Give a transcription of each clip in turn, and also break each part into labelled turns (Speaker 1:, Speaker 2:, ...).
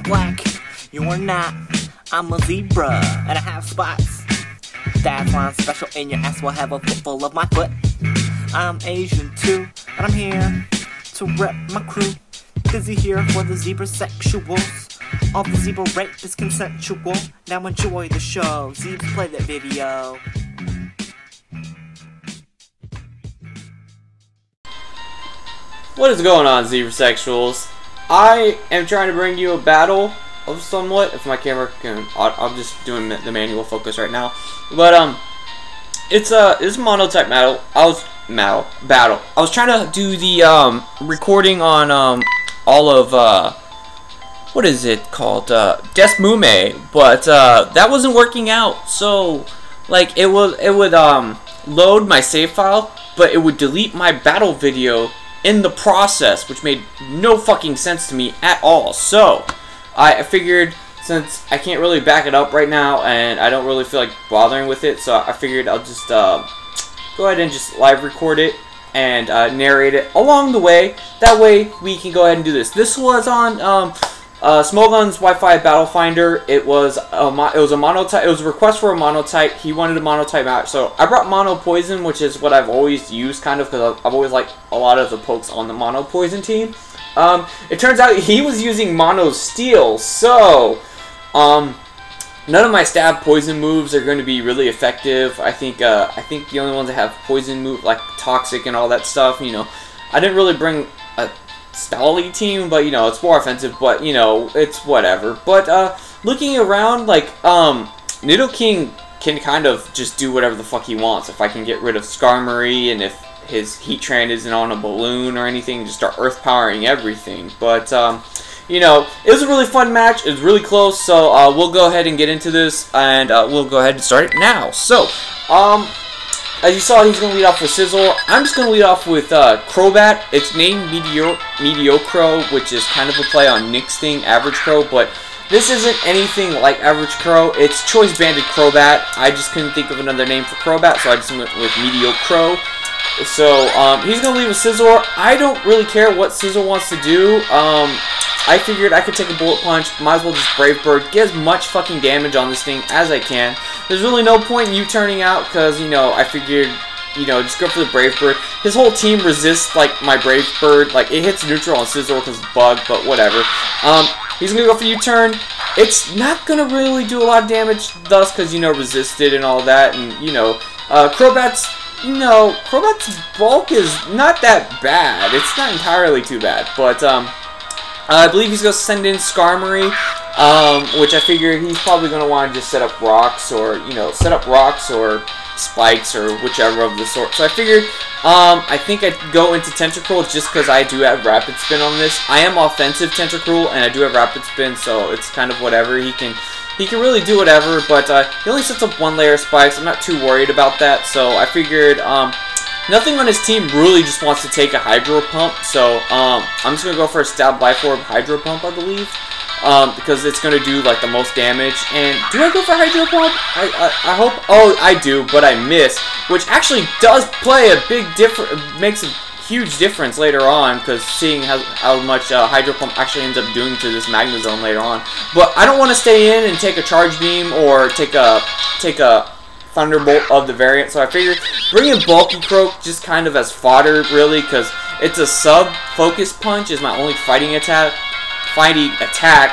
Speaker 1: black, you are not. I'm a zebra, and I have spots. That's why I'm special, and your ass will have a foot full of my foot. I'm Asian too, and I'm here to rep my crew. Busy here for the zebra sexuals. All the zebra rape is consensual. Now enjoy the show. Zebras, play that video.
Speaker 2: What is going on, zebra sexuals? I am trying to bring you a battle of somewhat. If my camera can, I'm just doing the manual focus right now. But it's a monotype battle. I was trying to do the recording on all of what is it called, Desmume, but that wasn't working out. So like it would load my save file, but it would delete my battle video in the process, which made no fucking sense to me at all. So I figured, since I can't really back it up right now and I don't really feel like bothering with it, so I figured I'll just go ahead and just live record it and narrate it along the way. That way we can go ahead and do this. This was on Smogun's Wi-Fi Battle Finder. It was a monotype. It was a request for a monotype. He wanted a monotype match, so I brought mono poison, which is what I've always used, kind of, because I've always liked a lot of the pokes on the mono poison team. It turns out he was using mono steel, so none of my stab poison moves are going to be really effective. I think the only ones that have poison move, like toxic and all that stuff, you know, I didn't really bring a Stally team, but you know, it's more offensive, but you know, it's whatever. But looking around, like Nidoking can kind of just do whatever the fuck he wants. If I can get rid of Skarmory, and if his Heatran isn't on a balloon or anything, just start earth powering everything. But you know, it was a really fun match. It was really close, so we'll go ahead and get into this, and we'll go ahead and start it now. So as you saw, he's going to lead off with Sizzle. I'm just going to lead off with Crobat. It's named Mediocro, which is kind of a play on Nick's thing, Average Crow, but this isn't anything like Average Crow. It's Choice Banded Crobat. I just couldn't think of another name for Crobat, so I just went with Mediocro. So he's going to lead with Sizzle. I don't really care what Sizzle wants to do. I figured I could take a Bullet Punch, might as well just Brave Bird, get as much fucking damage on this thing as I can. There's really no point in you turning out, because, you know, I figured, you know, just go for the Brave Bird. His whole team resists, like, my Brave Bird. Like, it hits neutral on Sizzle because it's bug, but whatever. He's going to go for U-turn. It's not going to really do a lot of damage, thus, because, you know, resisted and all that, and, you know, Crobat's bulk is not that bad. It's not entirely too bad, but, I believe he's going to send in Skarmory, which I figure he's probably going to want to just set up rocks, or, you know, or spikes, or whichever of the sort. So I figured, I think I'd go into Tentacruel just because I do have Rapid Spin on this. I am offensive Tentacruel, and I do have Rapid Spin, so it's kind of whatever. He can really do whatever, but he only sets up one layer of spikes. I'm not too worried about that, so I figured, nothing on his team really just wants to take a Hydro Pump, so I'm just going to go for a Stab Life Orb Hydro Pump, I believe, because it's going to do, like, the most damage. And do I go for Hydro Pump? I hope. Oh, I do, but I miss, which actually does play a big difference, makes a huge difference later on, because seeing how much Hydro Pump actually ends up doing to this Magnezone later on. But I don't want to stay in and take a Charge Beam or take a Thunderbolt of the variant, so I figured bringing Bulky Croak just kind of as fodder, really, because it's a sub-focus punch is my only fighting attack,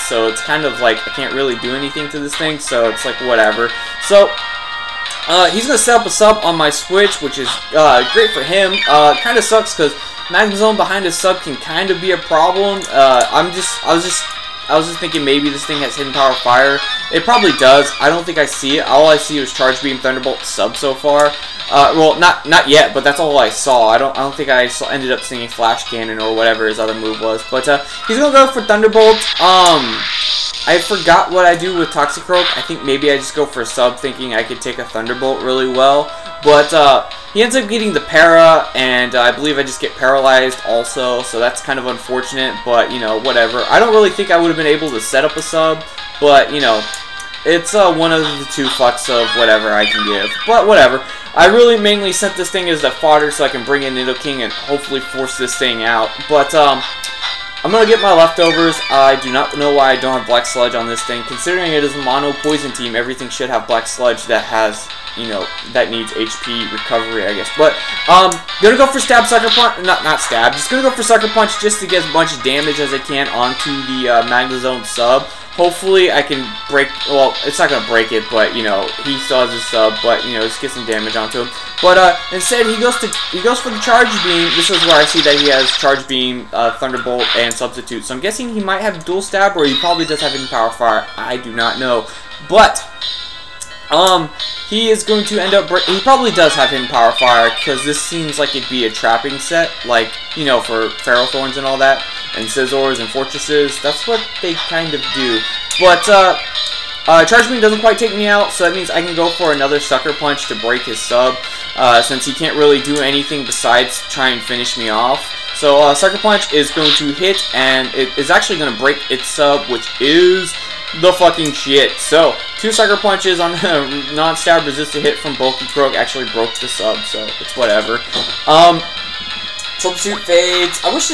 Speaker 2: so it's kind of like I can't really do anything to this thing, so it's like whatever. So he's going to set up a sub on my switch, which is great for him. Kind of sucks because Magnezone behind his sub can kind of be a problem. I was just thinking maybe this thing has Hidden Power Fire. It probably does. I don't think I see it. All I see was Charge Beam, Thunderbolt, sub so far. Well, not yet, but that's all I saw. I don't think I ended up seeing Flash Cannon or whatever his other move was. But he's gonna go for Thunderbolt. I forgot what I do with Toxicroak. I think maybe I just go for a sub, thinking I could take a Thunderbolt really well. But he ends up getting the Para, and I believe I just get paralyzed also, so that's kind of unfortunate, but, you know, whatever. I don't really think I would have been able to set up a sub, but, you know, it's one of the two fucks of whatever I can give, but whatever. I really mainly sent this thing as the fodder so I can bring in Nidoking and hopefully force this thing out, but, I'm gonna get my leftovers. I do not know why I don't have Black Sludge on this thing. Considering it is a mono poison team, everything should have Black Sludge that has, you know, that needs HP recovery, I guess. But gonna go for stab, sucker punch. Not stab. Just gonna go for sucker punch just to get as much damage as I can onto the Magnezone sub. Hopefully I can break, well, it's not going to break it, but, you know, he still has his sub, but, you know, just get some damage onto him. But, instead, he goes for the Charge Beam. This is where I see that he has Charge Beam, Thunderbolt, and Substitute. So I'm guessing he might have Dual Stab, or he probably does have Hidden Power Fire. I do not know. But, he is going to end up, he probably does have Hidden Power Fire, because this seems like it'd be a trapping set, like, you know, for Feral Thorns and all that. And Scizors and Fortresses, that's what they kind of do. But, Charge Beam doesn't quite take me out, so that means I can go for another Sucker Punch to break his sub, since he can't really do anything besides try and finish me off. So, Sucker Punch is going to hit, and it is actually going to break its sub, which is the fucking shit. So, 2 Sucker Punches on a non-stab resisted hit from Bulky Croak actually broke the sub, so it's whatever. Substitute fades. I wish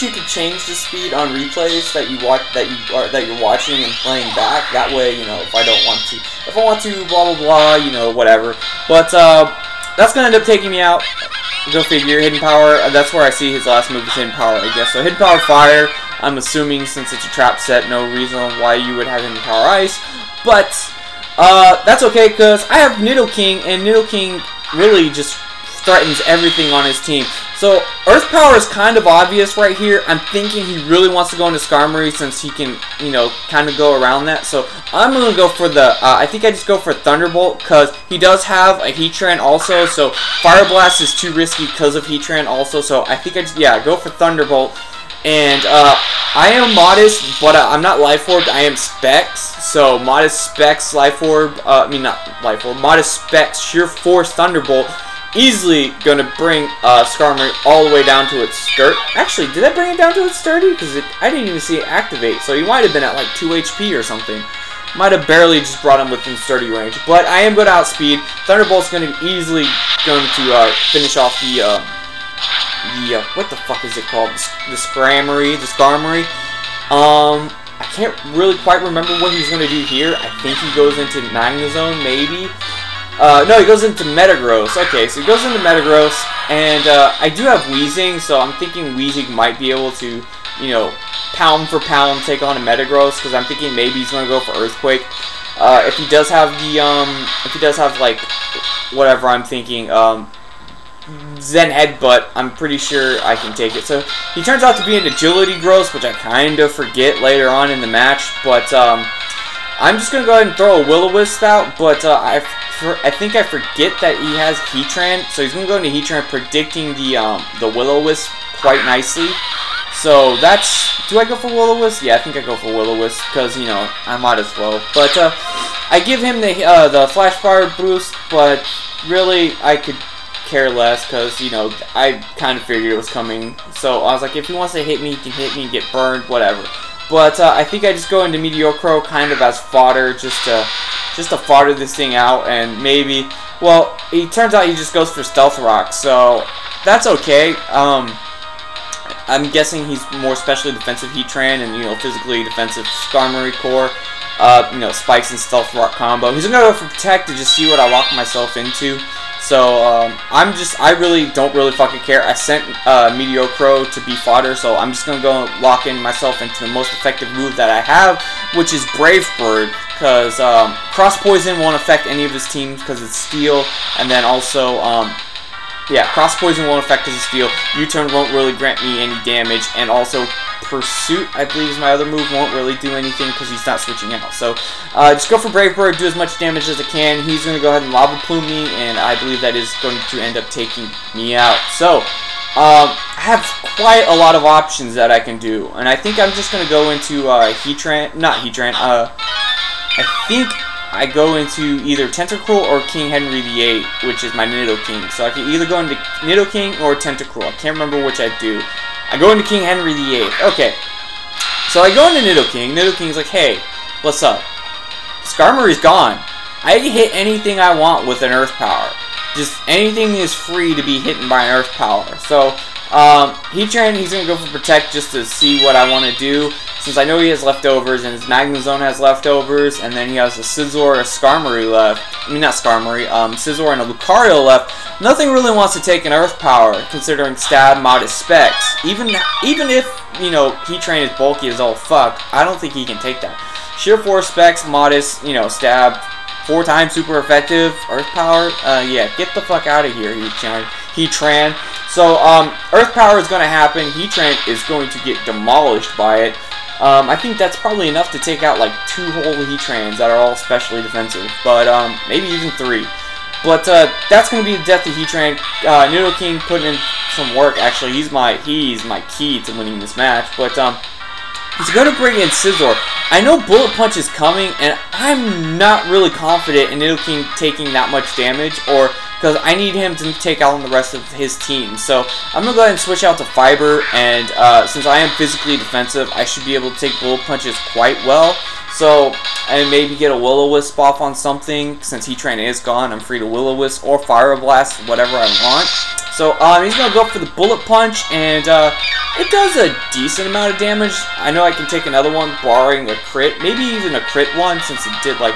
Speaker 2: you could change the speed on replays that you're watching and playing back. That way, you know, if I want to, blah blah blah, you know, whatever. But that's gonna end up taking me out. Go figure. Hidden Power. That's where I see his last move is Hidden Power, I guess. So Hidden Power Fire. I'm assuming since it's a trap set, no reason why you would have Hidden Power Ice. But that's okay because I have Nidoking, and Nidoking really just threatens everything on his team. So, Earth Power is kind of obvious right here. I'm thinking he really wants to go into Skarmory since he can, you know, kind of go around that. So, I'm going to go for the, I think I just go for Thunderbolt because he does have a Heatran also. So, Fire Blast is too risky because of Heatran also. So, I think I just, yeah, go for Thunderbolt. And, I am Modest, but I'm not Life Orb, I am Specs. So, Modest Specs, Life Orb, not Life Orb, Modest Specs, Sheer Force, Thunderbolt. Easily going to bring Skarmory all the way down to its sturt. Actually, did I bring it down to its sturdy? Because I didn't even see it activate. So he might have been at like 2 HP or something. Might have barely just brought him within sturdy range. But I am going to outspeed. Thunderbolt's going to be easily going to finish off the what the fuck is it called? The Skarmory. I can't really quite remember what he's going to do here. I think he goes into Magnezone, maybe. No, he goes into Metagross. Okay, so he goes into Metagross, and I do have Weezing, so I'm thinking Weezing might be able to, you know, pound for pound take on a Metagross, because I'm thinking maybe he's going to go for Earthquake. If he does have the, like, whatever I'm thinking, Zen Headbutt, I'm pretty sure I can take it. So, he turns out to be an Agility Gross, which I kind of forget later on in the match, but, I'm just going to go ahead and throw a Will-O-Wisp out, but, I think I forget that he has Heatran, so he's going to go into Heatran, predicting the Will-O-Wisp quite nicely. So that's, do I go for Will-O-Wisp? Yeah, I think I go for Will-O-Wisp, because, you know, I might as well. But, I give him the Flash Fire boost, but really, I could care less, because, you know, I kind of figured it was coming. So I was like, if he wants to hit me, he can hit me and get burned, whatever. But, I think I just go into Meteorcrow kind of as fodder, just to fodder this thing out, and maybe, well, it turns out he just goes for Stealth Rock, so that's okay. I'm guessing he's more specially defensive Heatran and, you know, physically defensive Skarmory Core, you know, Spikes and Stealth Rock combo. He's gonna go for Protect to just see what I lock myself into. So, I really don't fucking care. I sent Meteorcrow to be fodder, so I'm just gonna go lock in myself into the most effective move that I have, which is Brave Bird, because Cross Poison won't affect any of his teams because it's Steel, and then also, yeah, Cross Poison won't affect his Steel. U-Turn won't really grant me any damage, and also Pursuit, I believe is my other move, won't really do anything because he's not switching out. So, just go for Brave Bird, do as much damage as I can. He's going to go ahead and Lava Plume me, and I believe that is going to end up taking me out. So, I have quite a lot of options that I can do, and I think I'm just going to go into I think I go into either Tentacruel or King Henry VIII, which is my Nidoking. So I can either go into Nidoking or Tentacruel. I can't remember which I do. I go into King Henry VIII. Okay. So I go into Nidoking. Nidoking's like, hey, what's up? Skarmory's gone. I can hit anything I want with an Earth Power. Just anything is free to be hit by an Earth Power. So Heat Train, he's going to go for Protect just to see what I want to do. Since I know he has leftovers, and his Magnezone has leftovers, and then he has a Scizor, a Skarmory left. I mean, not Skarmory, Scizor and a Lucario left. Nothing really wants to take an Earth Power, considering Stab, Modest Specs. Even if, you know, Heat Train is bulky as all fuck, I don't think he can take that. Sheer Force Specs, Modest, you know, Stab, 4 times super effective, Earth Power. Yeah, get the fuck out of here, Heat Train. So, Earth Power is going to happen. Heat Train is going to get demolished by it. I think that's probably enough to take out like 2 whole Heatrans that are all specially defensive, but maybe even 3. But that's going to be the death of Heatran. Nidoking putting in some work. Actually, he's my key to winning this match. But he's going to bring in Scizor. I know Bullet Punch is coming, and I'm not really confident in Nidoking taking that much damage, or because I need him to take out the rest of his team. So I'm going to go ahead and switch out to Fiber, and since I am physically defensive, I should be able to take Bullet Punches quite well. So, and maybe get a Will-O-Wisp off on something. Since Heatran is gone, I'm free to Will-O-Wisp or Fire Blast, whatever I want. So he's going to go for the Bullet Punch, and it does a decent amount of damage. I know I can take another one, barring a crit. Maybe even a crit one, since it did like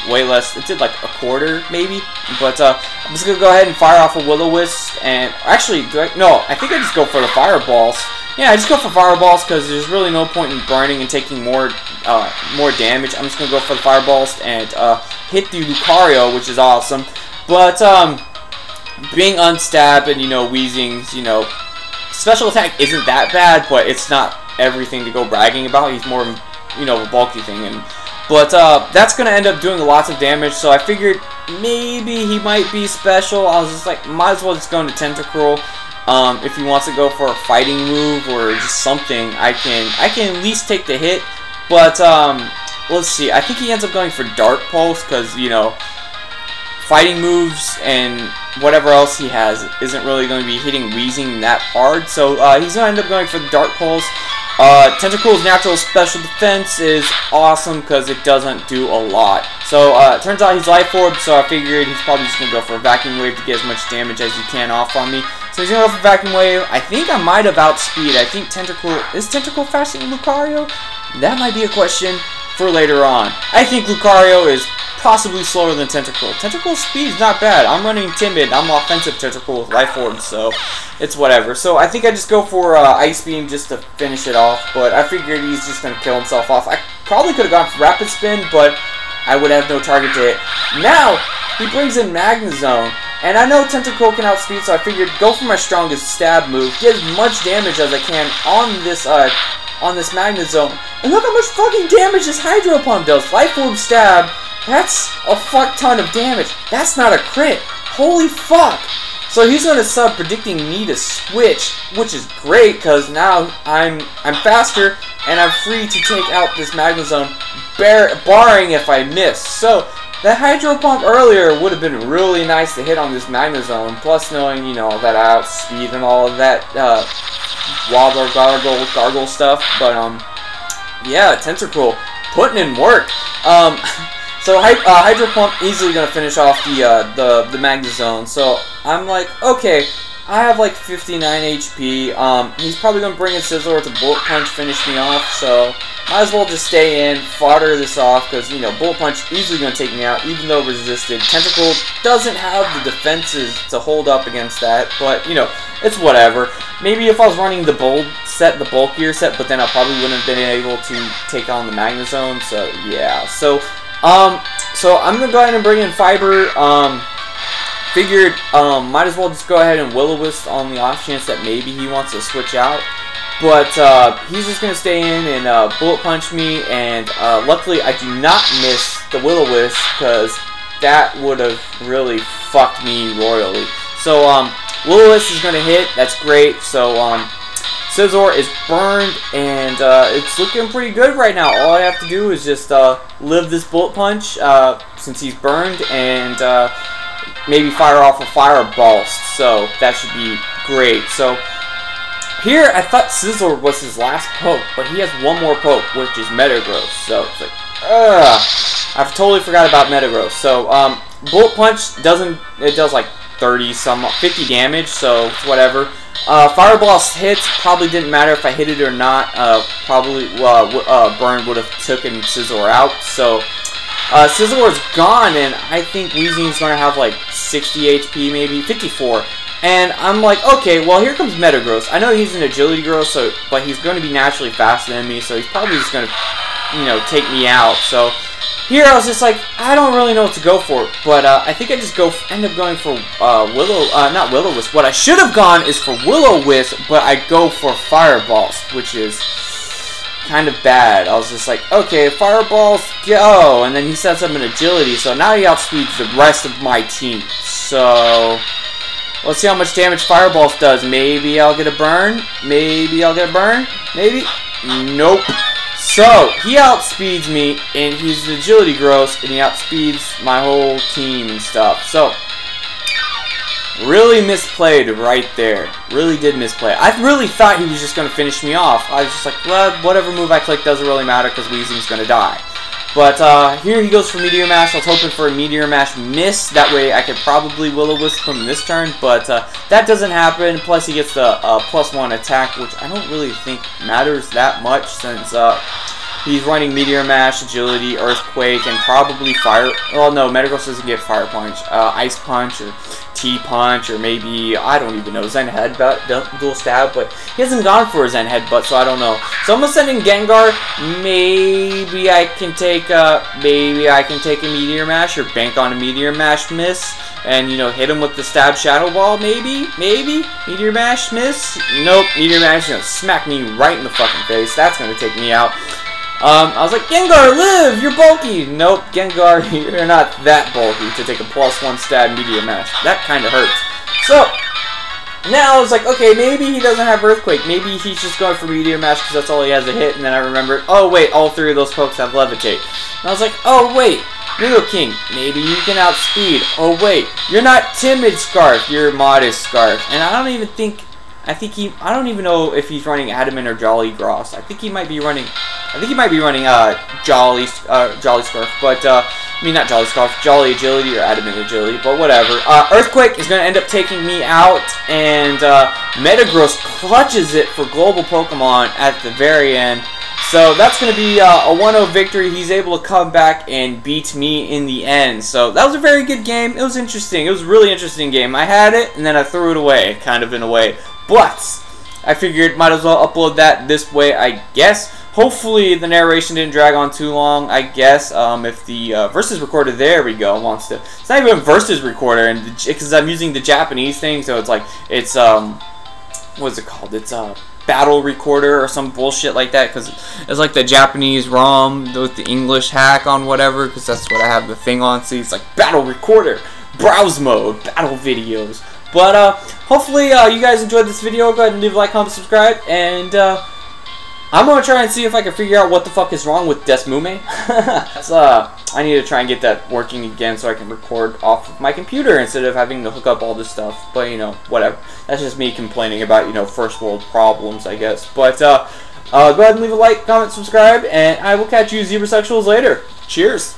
Speaker 2: way less. It did like a quarter, maybe. But I'm just going to go ahead and fire off a Will-O-Wisp. And actually, I think I just go for the Fireballs. Yeah, I just go for Fireballs because there's really no point in burning and taking more damage. I'm just going to go for the Fireballs and hit the Lucario, which is awesome. But being unstabbed and, you know, Weezing's, you know, special attack isn't that bad, but it's not everything to go bragging about. He's more, you know, a bulky thing. But that's going to end up doing lots of damage, so I figured maybe he might be special. I was just like, might as well just go into Tentacruel. If he wants to go for a fighting move or just something, I can at least take the hit. But let's see. I think he ends up going for Dark Pulse because, you know, fighting moves and whatever else he has isn't really going to be hitting Weezing that hard. So he's going to end up going for the Dark Pulse. Tentacruel's natural special defense is awesome because it doesn't do a lot. So it turns out he's Life Orb, so I figured he's probably just going to go for a Vacuum Wave to get as much damage as he can off on me. So he's going to go for Vacuum Wave. I think I might have outspeed. I think is Tentacruel faster than Lucario? That might be a question for later on. I think Lucario is possibly slower than Tentacruel. Tentacruel's speed is not bad. I'm running Timid. I'm offensive Tentacruel with Life Orb, so it's whatever. So I think I just go for Ice Beam just to finish it off, but I figured he's just going to kill himself off. I probably could have gone for Rapid Spin, but I would have no target to hit. Now, he brings in Magnezone, and I know Tentacruel can outspeed, so I figured go for my strongest stab move, get as much damage as I can on this Magnezone, and look how much fucking damage this Hydro Pump does. Life Orb Stab, that's a fuck ton of damage. That's not a crit. Holy fuck. So he's going to sub, predicting me to switch, which is great because now I'm faster and I'm free to take out this Magnezone, barring if I miss. So that Hydro Pump earlier would have been really nice to hit on this Magnezone. Plus knowing, you know, that I outspeed and all of that Wobbler, Gargle stuff. But yeah, Tentacruel putting in work. So Hydro Pump easily gonna finish off the Magnezone. So I'm like, okay, I have like 59 HP. He's probably gonna bring in Scizor to Bullet Punch, finish me off. So might as well just stay in, fodder this off, because, you know, Bullet Punch easily gonna take me out, even though resisted. Tentacruel doesn't have the defenses to hold up against that, but, you know, it's whatever. Maybe if I was running the bulkier set, but then I probably wouldn't have been able to take on the Magnezone. So yeah. So I'm gonna go ahead and bring in Fiber. Figured might as well just go ahead and Will-O-Wisp on the off chance that maybe he wants to switch out. But he's just gonna stay in and Bullet Punch me, and luckily I do not miss the Will-O-Wisp because that would have really fucked me royally. So Will-O-Wisp is gonna hit. That's great. So Scizor is burned, and it's looking pretty good right now. All I have to do is just live this Bullet Punch since he's burned, and maybe fire off a Fireball. So that should be great. So here, I thought Scizor was his last poke, but he has one more poke, which is Metagross. So it's like, I totally forgot about Metagross. So Bullet Punch does like 50 damage, so it's whatever. Fireball's hits probably didn't matter if I hit it or not. Probably Burn would have taken Sizzler out. So Sizzler's gone, and I think Weezing's going to have like 60 HP, maybe 54. And I'm like, okay, well, here comes Metagross. I know he's an agility growth, but he's going to be naturally faster than me, so he's probably just going to, you know, take me out. So here I was just like, I don't really know what to go for, but I think I just end up going for not Will-O-Wisp. What I should have gone is for Will-O-Wisp, but I go for Fireballs, which is kind of bad. I was just like, okay, Fireballs, go, and then he sets up an agility, so now he outspeeds the rest of my team. So let's see how much damage Fireballs does. Maybe I'll get a burn. Maybe I'll get a burn. Maybe. Nope. So he outspeeds me, and he's an agility gross, and he outspeeds my whole team and stuff. So really misplayed right there. Really did misplay. I really thought he was just going to finish me off. I was just like, well, whatever move I click doesn't really matter because Weezing's going to die. But here he goes for Meteor Mash. I was hoping for a Meteor Mash miss. That way I could probably Will-O-Wisp him this turn. But that doesn't happen. Plus he gets the +1 attack, which I don't really think matters that much since he's running Meteor Mash, Agility, Earthquake, and probably Fire. Well, no, Metagross doesn't get Fire Punch. Ice Punch or T-Punch or maybe, I don't even know, Zen Headbutt, dual stab, but he hasn't gone for a Zen Headbutt, so I don't know. So I'm gonna send in Gengar. Maybe I can take a Meteor Mash or bank on a Meteor Mash miss and, you know, hit him with the Stab Shadow Ball, maybe? Meteor Mash miss? Nope, Meteor Mash is gonna smack me right in the fucking face. That's gonna take me out. I was like, Gengar, live! You're bulky! Nope, Gengar, you're not that bulky to take a +1 stab Meteor Mash. That kind of hurts. So, now I was like, okay, maybe he doesn't have Earthquake. Maybe he's just going for Meteor Mash because that's all he has to hit. And then I remembered, oh wait, all three of those pokes have Levitate. And I was like, oh wait, Nidoking, maybe you can outspeed. Oh wait, you're not Timid Scarf, you're Modest Scarf. And I don't even think, I don't even know if he's running Adamant or Jolly Gross. I think he might be running Jolly Scarf, but I mean not Jolly Scarf, Jolly Agility or Adamant Agility, but whatever. Earthquake is going to end up taking me out, and Metagross clutches it for Global Pokemon at the very end. So that's going to be a 1-0 victory. He's able to come back and beat me in the end. So that was a very good game. It was interesting. It was a really interesting game. I had it, and then I threw it away, kind of in a way. But I figured might as well upload that this way, I guess. Hopefully the narration didn't drag on too long, I guess. If the versus recorder, there we go, wants to. It's not even a versus recorder, and because I'm using the Japanese thing, so it's like it's what's it called? It's battle recorder or some bullshit like that, because it's like the Japanese ROM with the English hack on whatever, because that's what I have the thing on. See, it's like battle recorder, browse mode, battle videos. But hopefully you guys enjoyed this video. Go ahead and leave a like, comment, subscribe, and I'm gonna try and see if I can figure out what the fuck is wrong with Desmume. That's I need to try and get that working again so I can record off of my computer instead of having to hook up all this stuff. But you know, whatever. That's just me complaining about, you know, first world problems, I guess. But go ahead and leave a like, comment, subscribe, and I will catch you Zebra Sexuals later. Cheers.